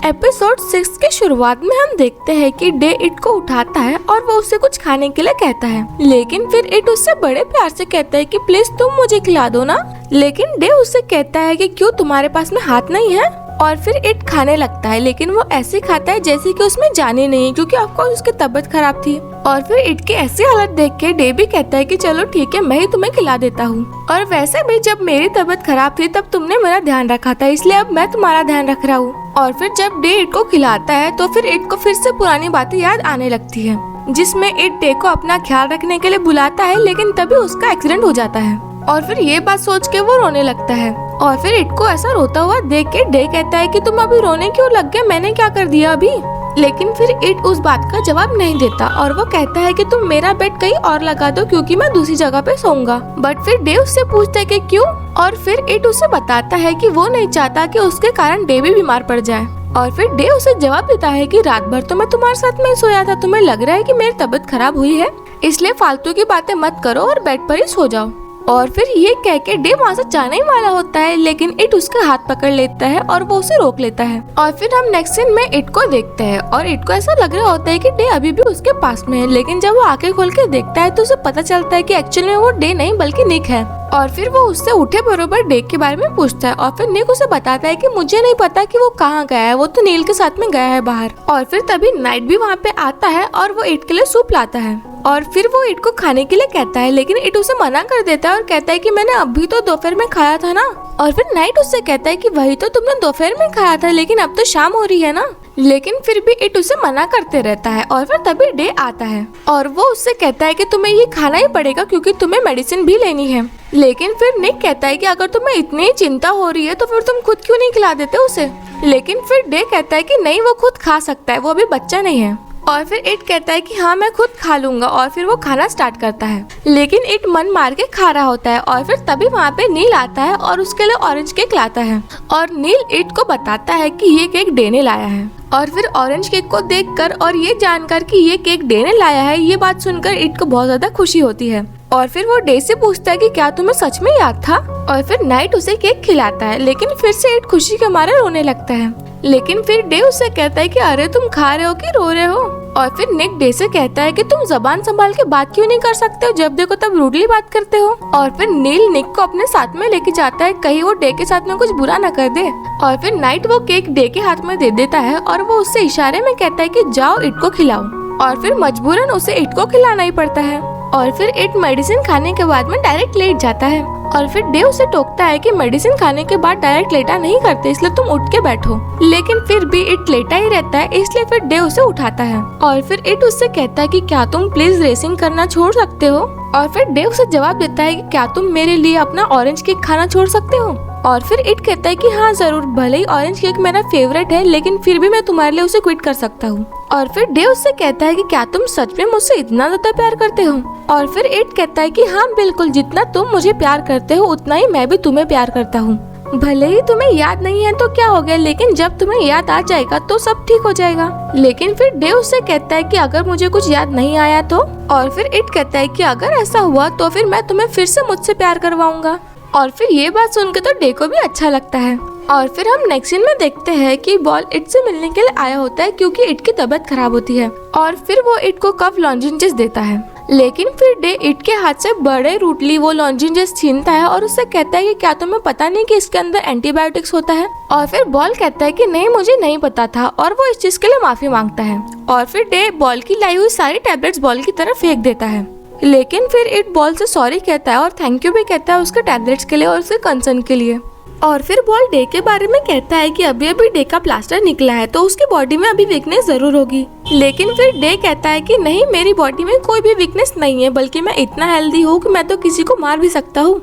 Episode 6 के शुरुआत में हम देखते हैं कि डे इट को उठाता है और वो उससे कुछ खाने के लिए कहता है, लेकिन फिर इट उससे बड़े प्यार से कहता है कि प्लीज तुम मुझे खिला दो ना। लेकिन डे उससे कहता है कि क्यों तुम्हारे पास में हाथ नहीं है, और फिर इट खाने लगता है, लेकिन वो ऐसे खाता है जैसे कि उसमें जान ही नहीं, क्योंकि ऑफकोर्स उसकी तबीयत खराब थी। और फिर इट की ऐसी हालत देख के डे भी कहता है कि चलो ठीक है, मैं ही तुम्हें खिला देता हूँ। और वैसे भी जब मेरी तबीयत खराब थी तब तुमने मेरा ध्यान रखा था, इसलिए अब मैं तुम्हारा ध्यान रख रहा हूँ। और फिर जब डे इट को खिलाता है तो फिर इट को फिर से पुरानी बातें याद आने लगती है, जिसमें इट डे को अपना ख्याल रखने के लिए बुलाता है, लेकिन तभी उसका एक्सीडेंट हो जाता है। और फिर ये बात सोच के वो रोने लगता है। और फिर इट को ऐसा रोता हुआ देख के डे कहता है कि तुम अभी रोने क्यों लग गए, मैंने क्या कर दिया अभी। लेकिन फिर इट उस बात का जवाब नहीं देता और वो कहता है कि तुम मेरा बेड कहीं और लगा दो, क्योंकि मैं दूसरी जगह पे सोऊंगा। बट फिर डे उससे पूछता है कि क्यों, और फिर इट उसे बताता है कि वो नहीं चाहता कि उसके कारण डे भी बीमार पड़ जाए। और फिर डे उसे जवाब देता है कि रात भर तो मैं तुम्हारे साथ में सोया था, तुम्हें लग रहा है कि मेरी तबीयत खराब हुई है, इसलिए फालतू की बातें मत करो और बेड पर ही सो जाओ। और फिर ये कह के डे वहाँ से जाने ही वाला होता है, लेकिन इट उसका हाथ पकड़ लेता है और वो उसे रोक लेता है। और फिर हम नेक्स्ट सीन में इट को देखते हैं और इट को ऐसा लग रहा होता है कि डे अभी भी उसके पास में है, लेकिन जब वो आंखें खोल के देखता है तो उसे पता चलता है कि एक्चुअली में वो डे नहीं बल्कि निक है। और फिर वो उससे उठे बरोबर डे के बारे में पूछता है और फिर निक उसे बताता है कि मुझे नहीं पता कि वो कहाँ गया है, वो तो नील के साथ में गया है बाहर। और फिर तभी नाइट भी वहाँ पे आता है और वो इट के लिए सूप लाता है। और फिर वो इट को खाने के लिए कहता है, लेकिन इट उसे मना कर देता है और कहता है कि मैंने अभी तो दोपहर में खाया था ना। और फिर नाइट उससे कहता है कि वही तो तुमने दोपहर में खाया था, लेकिन अब तो शाम हो रही है ना। लेकिन फिर भी इट उसे मना करते रहता है। और फिर तभी डे आता है और वो उससे कहता है कि तुम्हें ये खाना ही पड़ेगा, क्योंकि तुम्हें मेडिसिन भी लेनी है। लेकिन फिर निक कहता है कि अगर तुम्हें इतनी चिंता हो रही है तो फिर तुम खुद क्यों नहीं खिला देते उसे। लेकिन फिर डे कहता है कि नहीं, वो खुद खा सकता है, वो अभी बच्चा नहीं है। और फिर इट कहता है कि हाँ मैं खुद खा लूंगा, और फिर वो खाना स्टार्ट करता है, लेकिन इट मन मार के खा रहा होता है। और फिर तभी वहाँ पे नील आता है और उसके लिए ऑरेंज केक लाता है। और नील इट को बताता है कि ये केक डे ने लाया है। और फिर ऑरेंज केक को देखकर और ये जानकर कि ये केक डे ने लाया है, ये बात सुनकर इट को बहुत ज्यादा खुशी होती है। और फिर वो डे से पूछता है कि क्या तुम्हें सच में याद था। और फिर नाइट उसे केक खिलाता है, लेकिन फिर से इट खुशी के मारे रोने लगता है। लेकिन फिर डे उससे कहता है कि अरे तुम खा रहे हो कि रो रहे हो। और फिर निक डे से कहता है कि तुम जबान संभाल के बात क्यों नहीं कर सकते हो, जब देखो तब रूडली बात करते हो। और फिर नील निक को अपने साथ में लेके जाता है, कहीं वो डे के साथ में कुछ बुरा न कर दे। और फिर नाइट वो केक डे के हाथ में दे देता है और वो उससे इशारे में कहता है कि जाओ इट को खिलाओ। और फिर मजबूरन उसे इट को खिलाना ही पड़ता है। और फिर इट मेडिसिन खाने के बाद में डायरेक्ट लेट जाता है। और फिर डे उसे टोकता है कि मेडिसिन खाने के बाद डायरेक्ट लेटा नहीं करते, इसलिए तुम उठ के बैठो। लेकिन फिर भी इट लेटा ही रहता है, इसलिए फिर डे उसे उठाता है। और फिर इट उससे कहता है कि क्या तुम प्लीज रेसिंग करना छोड़ सकते हो। और फिर डे उसे जवाब देता है कि क्या तुम मेरे लिए अपना ऑरेंज केक खाना छोड़ सकते हो। और फिर इट कहता है कि हाँ जरूर, भले ही ऑरेंज केक मेरा फेवरेट है, लेकिन फिर भी मैं तुम्हारे लिए उसे क्विट कर सकता हूँ। और फिर डे उससे कहता है कि क्या तुम सच में मुझसे इतना ज्यादा प्यार करते हो। और फिर इट कहता है कि हाँ बिल्कुल, जितना तुम मुझे प्यार करते हो उतना ही मैं भी तुम्हें प्यार करता हूँ। भले ही तुम्हें याद नहीं है तो क्या हो गया, लेकिन जब तुम्हें याद आ जाएगा तो सब ठीक हो जाएगा। लेकिन फिर डे उससे कहता है कि अगर मुझे कुछ याद नहीं आया तो। और फिर इट कहता है कि अगर ऐसा हुआ तो फिर मैं तुम्हें फिर से मुझसे प्यार करवाऊंगा। और फिर ये बात सुनकर तो डे को भी अच्छा लगता है। और फिर हम नेक्स्ट सीन में देखते हैं कि बॉल इट से मिलने के लिए आया होता है, क्योंकि इट की तबीयत खराब होती है। और फिर वो इट को कफ लॉजेंजेस देता है, लेकिन फिर डे इट के हाथ से बड़े रूटली वो लॉजेंजेस छीनता है और उससे कहता है कि क्या तुम्हें पता नहीं कि इसके अंदर एंटीबायोटिक्स होता है। और फिर बॉल कहता है कि नहीं, मुझे नहीं पता था, और वो इस चीज के लिए माफी मांगता है। और फिर डे बॉल की लाई हुई सारी टैबलेट्स बॉल की तरफ फेंक देता है, लेकिन फिर इट बॉल से सॉरी कहता है और थैंक यू भी कहता है उसके टैबलेट्स के लिए और उसके कंसर्न के लिए। और फिर बॉल डे के बारे में कहता है कि अभी अभी डे का प्लास्टर निकला है तो उसकी बॉडी में अभी वीकनेस जरूर होगी। लेकिन फिर डे कहता है कि नहीं, मेरी बॉडी में कोई भी वीकनेस नहीं है, बल्कि मैं इतना हेल्दी हूँ कि मैं तो किसी को मार भी सकता हूँ।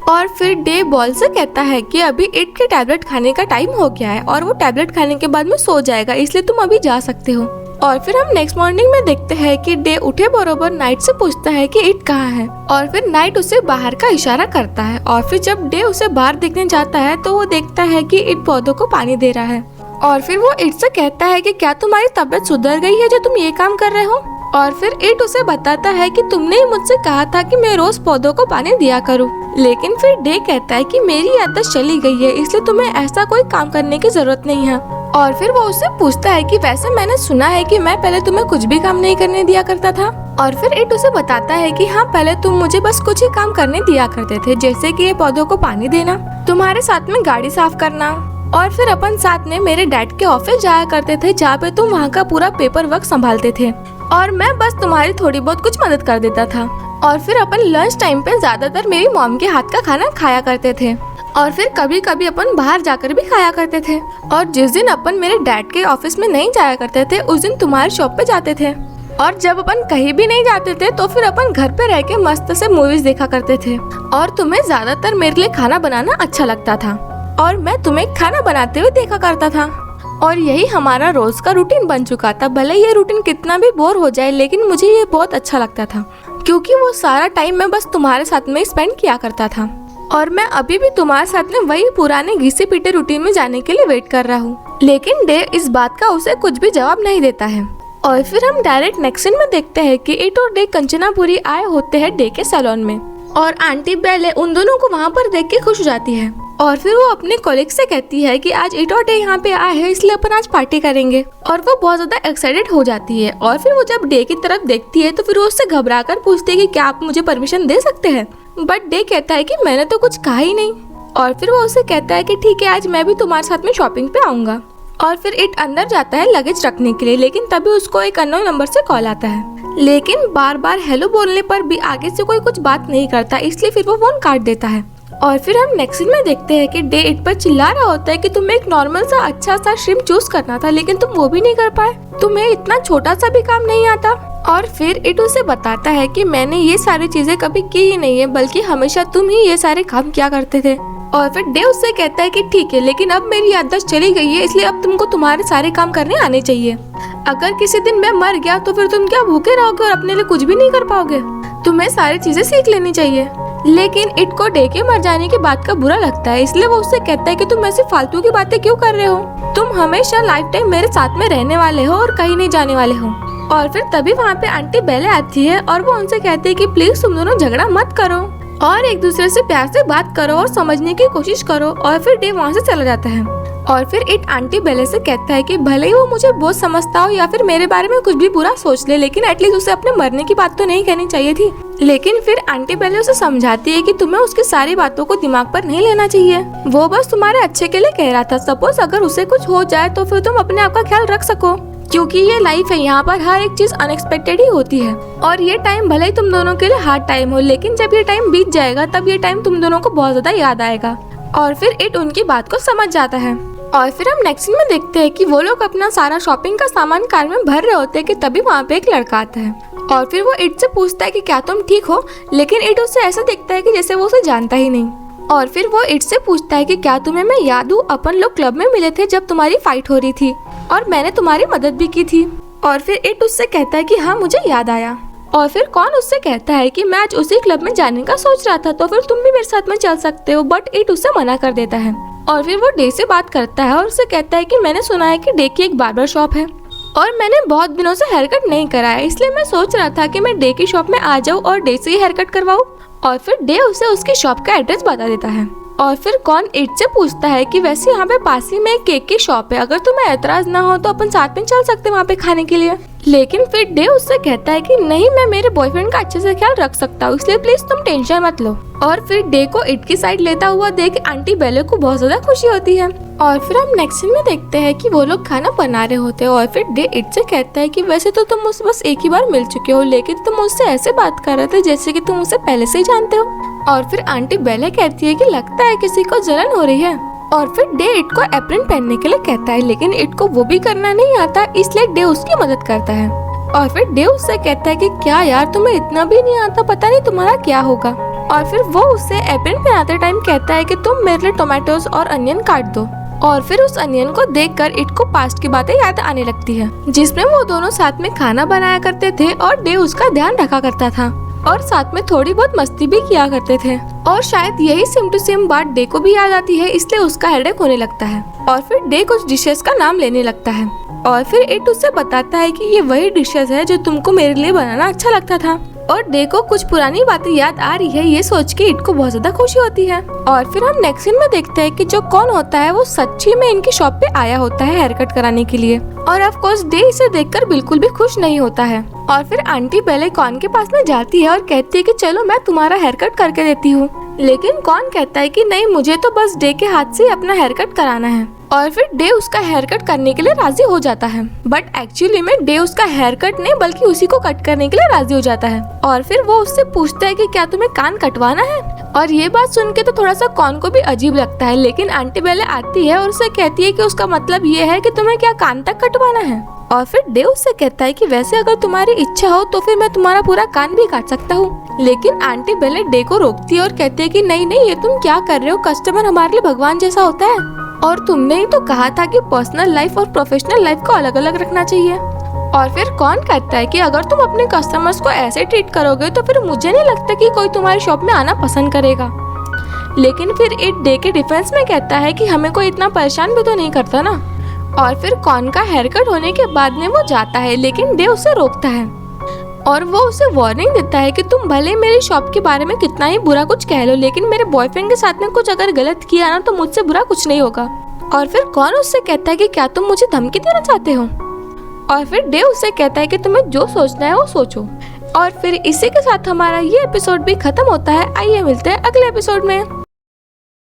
और फिर डे बॉल से कहता है कि अभी इट के टैबलेट खाने का टाइम हो गया है और वो टैबलेट खाने के बाद में सो जाएगा, इसलिए तुम अभी जा सकते हो। और फिर हम नेक्स्ट मॉर्निंग में देखते हैं कि डे उठे बरोबर नाइट से पूछता है कि इट कहाँ है। और फिर नाइट उसे बाहर का इशारा करता है। और फिर जब डे उसे बाहर देखने जाता है तो वो देखता है कि इट पौधों को पानी दे रहा है। और फिर वो इट से कहता है कि क्या तुम्हारी तबीयत सुधर गई है जो तुम ये काम कर रहे हो। और फिर इट उसे बताता है कि तुमने ही मुझसे कहा था कि मैं रोज पौधों को पानी दिया करूं। लेकिन फिर डे कहता है कि मेरी याददाश्त चली गई है, इसलिए तुम्हें ऐसा कोई काम करने की जरूरत नहीं है। और फिर वो उससे पूछता है कि वैसे मैंने सुना है कि मैं पहले तुम्हें कुछ भी काम नहीं करने दिया करता था। और फिर इट उसे बताता है कि हाँ, पहले तुम मुझे बस कुछ ही काम करने दिया करते थे, जैसे कि ये पौधों को पानी देना, तुम्हारे साथ में गाड़ी साफ करना, और फिर अपन साथ में मेरे डैड के ऑफिस जाया करते थे जहाँ पे तुम वहाँ का पूरा पेपर वर्क संभालते थे और मैं बस तुम्हारी थोड़ी बहुत कुछ मदद कर देता था। और फिर अपन लंच टाइम पे ज्यादातर मेरी मॉम के हाथ का खाना खाया करते थे और फिर कभी कभी अपन बाहर जाकर भी खाया करते थे। और जिस दिन अपन मेरे डैड के ऑफिस में नहीं जाया करते थे उस दिन तुम्हारे शॉप पे जाते थे। और जब अपन कहीं भी नहीं जाते थे तो फिर अपन घर पे रह के मस्त से मूवीज देखा करते थे और तुम्हें ज्यादातर मेरे लिए खाना बनाना अच्छा लगता था और मैं तुम्हें खाना बनाते हुए देखा करता था। और यही हमारा रोज का रूटीन बन चुका था। भले ये रूटीन कितना भी बोर हो जाए लेकिन मुझे ये बहुत अच्छा लगता था क्योंकि वो सारा टाइम मैं बस तुम्हारे साथ में स्पेंड किया करता था और मैं अभी भी तुम्हारे साथ में वही पुराने घिसे पीटे रूटीन में जाने के लिए वेट कर रहा हूँ। लेकिन डे इस बात का उसे कुछ भी जवाब नहीं देता है। और फिर हम डायरेक्ट नेक्स्ट सीन में देखते हैं कि इट और डे कंचनापुरी आए होते हैं डे के सैलून में और आंटी बेले उन दोनों को वहाँ पर देख के खुश हो जाती है। और फिर वो अपने कॉलीग से कहती है कि आज इट और डे यहाँ पे आए हैं इसलिए अपन आज पार्टी करेंगे और वो बहुत ज्यादा एक्साइटेड हो जाती है। और फिर वो जब डे की तरफ देखती है तो फिर वो उससे घबरा कर पूछती है कि क्या आप मुझे परमिशन दे सकते हैं। बट डे कहता है कि मैंने तो कुछ कहा ही नहीं। और फिर वो उसे कहता है कि ठीक है, आज मैं भी तुम्हारे साथ में शॉपिंग पे आऊंगा। और फिर इट अंदर जाता है लगेज रखने के लिए, लेकिन तभी उसको एक अननोन नंबर से कॉल आता है। लेकिन बार बार हेलो बोलने पर भी आगे से कोई कुछ बात नहीं करता, इसलिए फिर वो फोन काट देता है। और फिर हम नेक्स्ट सीन में देखते हैं कि डे इट पर चिल्ला रहा होता है कि तुम्हें एक नॉर्मल सा अच्छा सा श्रिम्प चूज करना था लेकिन तुम वो भी नहीं कर पाए, तुम्हें इतना छोटा सा भी काम नहीं आता। और फिर इट उसे बताता है कि मैंने ये सारी चीजें कभी की ही नहीं है, बल्कि हमेशा तुम ही ये सारे काम किया करते थे। और फिर डे उससे कहता है कि ठीक है, लेकिन अब मेरी याददाश्त चली गई है इसलिए अब तुमको तुम्हारे सारे काम करने आने चाहिए। अगर किसी दिन मैं मर गया तो फिर तुम क्या भूखे रहोगे और अपने लिए कुछ भी नहीं कर पाओगे? तुम्हें सारी चीजें सीख लेनी चाहिए। लेकिन इट को डे के मर जाने की बात का बुरा लगता है, इसलिए वो उससे कहता है कि तुम ऐसी फालतू की बातें क्यों कर रहे हो, तुम हमेशा लाइफ टाइम मेरे साथ में रहने वाले हो और कहीं नहीं जाने वाले हो। और फिर तभी वहाँ पे आंटी बेले आती है और वो उनसे कहती है कि प्लीज तुम दोनों झगड़ा मत करो और एक दूसरे से प्यार से बात करो और समझने की कोशिश करो। और फिर डे वहाँ से चला जाता है। और फिर इट आंटी बेले से कहता है कि भले ही वो मुझे बहुत समझता हो या फिर मेरे बारे में कुछ भी बुरा सोच ले, लेकिन एटलीस्ट उसे अपने मरने की बात तो नहीं कहनी चाहिए थी। लेकिन फिर आंटी बेले उसे समझाती है कि तुम्हें उसकी सारी बातों को दिमाग पर नहीं लेना चाहिए, वो बस तुम्हारे अच्छे के लिए कह रहा था। सपोज अगर उसे कुछ हो जाए तो फिर तुम अपने आप का ख्याल रख सको, क्योंकि ये लाइफ है, यहाँ पर हर एक चीज अनएक्सपेक्टेड ही होती है। और ये टाइम भले ही तुम दोनों के लिए हार्ड टाइम हो, लेकिन जब ये टाइम बीत जाएगा तब ये टाइम तुम दोनों को बहुत ज्यादा याद आएगा। और फिर इट उनकी बात को समझ जाता है। और फिर हम नेक्स्ट सीन में देखते हैं कि वो लोग अपना सारा शॉपिंग का सामान कार में भर रहे होते हैं कि तभी वहाँ पे एक लड़का आता है। और फिर वो इट से पूछता है कि क्या तुम ठीक हो, लेकिन इट उससे ऐसा दिखता है कि जैसे वो उसे जानता ही नहीं। और फिर वो इट से पूछता है कि क्या तुम्हें मैं याद हूँ, अपन लोग क्लब में मिले थे जब तुम्हारी फाइट हो रही थी और मैंने तुम्हारी मदद भी की थी। और फिर इट उससे कहता है कि हाँ, मुझे याद आया। और फिर कौन उससे कहता है कि मैं आज उसी क्लब में जाने का सोच रहा था, तो फिर तुम भी मेरे साथ में चल सकते हो। बट इट उससे मना कर देता है। और फिर वो डे से बात करता है और उससे कहता है कि मैंने सुना है कि डे की एक बार्बर शॉप है और मैंने बहुत दिनों से हेयर कट नहीं कराया, इसलिए मैं सोच रहा था कि मैं डे की शॉप में आ जाऊँ और डे से ही हेयर कट करवाऊँ। और फिर डे उसे उसकी शॉप का एड्रेस बता देता है। और फिर कौन इट से पूछता है कि वैसे यहाँ पे पास ही में एक केक की शॉप है, अगर तुम्हें एतराज ना हो तो अपन साथ में चल सकते हैं वहाँ पे खाने के लिए। लेकिन फिर डे उससे कहता है कि नहीं, मैं मेरे बॉयफ्रेंड का अच्छे से ख्याल रख सकता हूँ, इसलिए प्लीज तुम टेंशन मत लो। और फिर डे को इट की साइड लेता हुआ देख आंटी बेले को बहुत ज्यादा खुशी होती है। और फिर हम नेक्स्ट सीन में देखते हैं कि वो लोग खाना बना रहे होते हैं। और फिर डे इट से कहता है कि वैसे तो तुम मुझसे बस एक ही बार मिल चुके हो, लेकिन तुम मुझसे ऐसे बात कर रहे थे जैसे कि तुम उसे पहले से ही जानते हो। और फिर आंटी बेले कहती है कि लगता है किसी को जलन हो रही है। और फिर डे इट को एप्रन पहनने के लिए कहता है, लेकिन इट को वो भी करना नहीं आता, इसलिए डे उसकी मदद करता है। और फिर डे उससे कहता है कि क्या यार, तुम्हें इतना भी नहीं आता, पता नहीं तुम्हारा क्या होगा। और फिर वो उससे एप्रन पहनाते टाइम कहता है कि तुम मेरे लिए टोमेटोज और अनियन काट दो। और फिर उस अनियन को देखकर इट को पास्ट की बातें याद आने लगती है, जिसमें वो दोनों साथ में खाना बनाया करते थे और डे उसका ध्यान रखा करता था और साथ में थोड़ी बहुत मस्ती भी किया करते थे। और शायद यही सेम टू सेम बात डे को भी याद आती है, इसलिए उसका हेडेक होने लगता है। और फिर डे कुछ डिशेस का नाम लेने लगता है और फिर इट उससे बताता है कि ये वही डिशेस है जो तुमको मेरे लिए बनाना अच्छा लगता था। और डे को कुछ पुरानी बातें याद आ रही है, ये सोच के इट को बहुत ज्यादा खुशी होती है। और फिर हम नेक्स्ट सीन में देखते हैं कि जो कौन होता है वो सच्ची में इनकी शॉप पे आया होता है हेयर कट कराने के लिए। और ऑफ कोर्स डे इसे देखकर बिल्कुल भी खुश नहीं होता है। और फिर आंटी बेले कॉन के पास में जाती है और कहती है कि चलो मैं तुम्हारा हेयर कट करके देती हूँ। लेकिन कौन कहता है कि नहीं, मुझे तो बस डे के हाथ से अपना हेयर कट कराना है। और फिर डे उसका हेयर कट करने के लिए राजी हो जाता है। बट एक्चुअली में डे उसका हेयर कट नहीं बल्कि उसी को कट करने के लिए राजी हो जाता है। और फिर वो उससे पूछता है कि क्या तुम्हें कान कटवाना है। और ये बात सुन के तो थोड़ा सा कॉन को भी अजीब लगता है, लेकिन आंटी बेले आती है और उसे कहती है कि उसका मतलब ये है कि तुम्हें क्या कान तक कटवाना है। और फिर डे उससे कहता है कि वैसे अगर तुम्हारी इच्छा हो तो फिर मैं तुम्हारा पूरा कान भी काट सकता हूँ। लेकिन आंटी बेले डे को रोकती है और कहती है कि नहीं नहीं, ये तुम क्या कर रहे हो, कस्टमर हमारे लिए भगवान जैसा होता है और तुमने ही तो कहा था कि पर्सनल लाइफ और प्रोफेशनल लाइफ को अलग अलग रखना चाहिए। और फिर कौन कहता है कि अगर तुम अपने कस्टमर्स को ऐसे ट्रीट करोगे तो फिर मुझे नहीं लगता कि कोई तुम्हारी शॉप में आना पसंद करेगा। लेकिन फिर इट डे के डिफेंस में कहता है कि हमें कोई इतना परेशान भी तो नहीं करता ना। और फिर कॉन का हेयर कट होने के बाद में वो जाता है, लेकिन डे उसे रोकता है और वो उसे वार्निंग देता है कि तुम भले मेरी शॉप के बारे में कितना ही बुरा कुछ कह लो, लेकिन मेरे बॉयफ्रेंड के साथ में कुछ अगर गलत किया ना तो मुझसे बुरा कुछ नहीं होगा। और फिर कौन उससे कहता है कि क्या तुम मुझे धमकी देना चाहते हो। और फिर डे उससे कहता है कि तुम्हें जो सोचना है वो सोचो। और फिर इसी के साथ हमारा ये एपिसोड भी खत्म होता है। आइए मिलते हैं अगले एपिसोड में।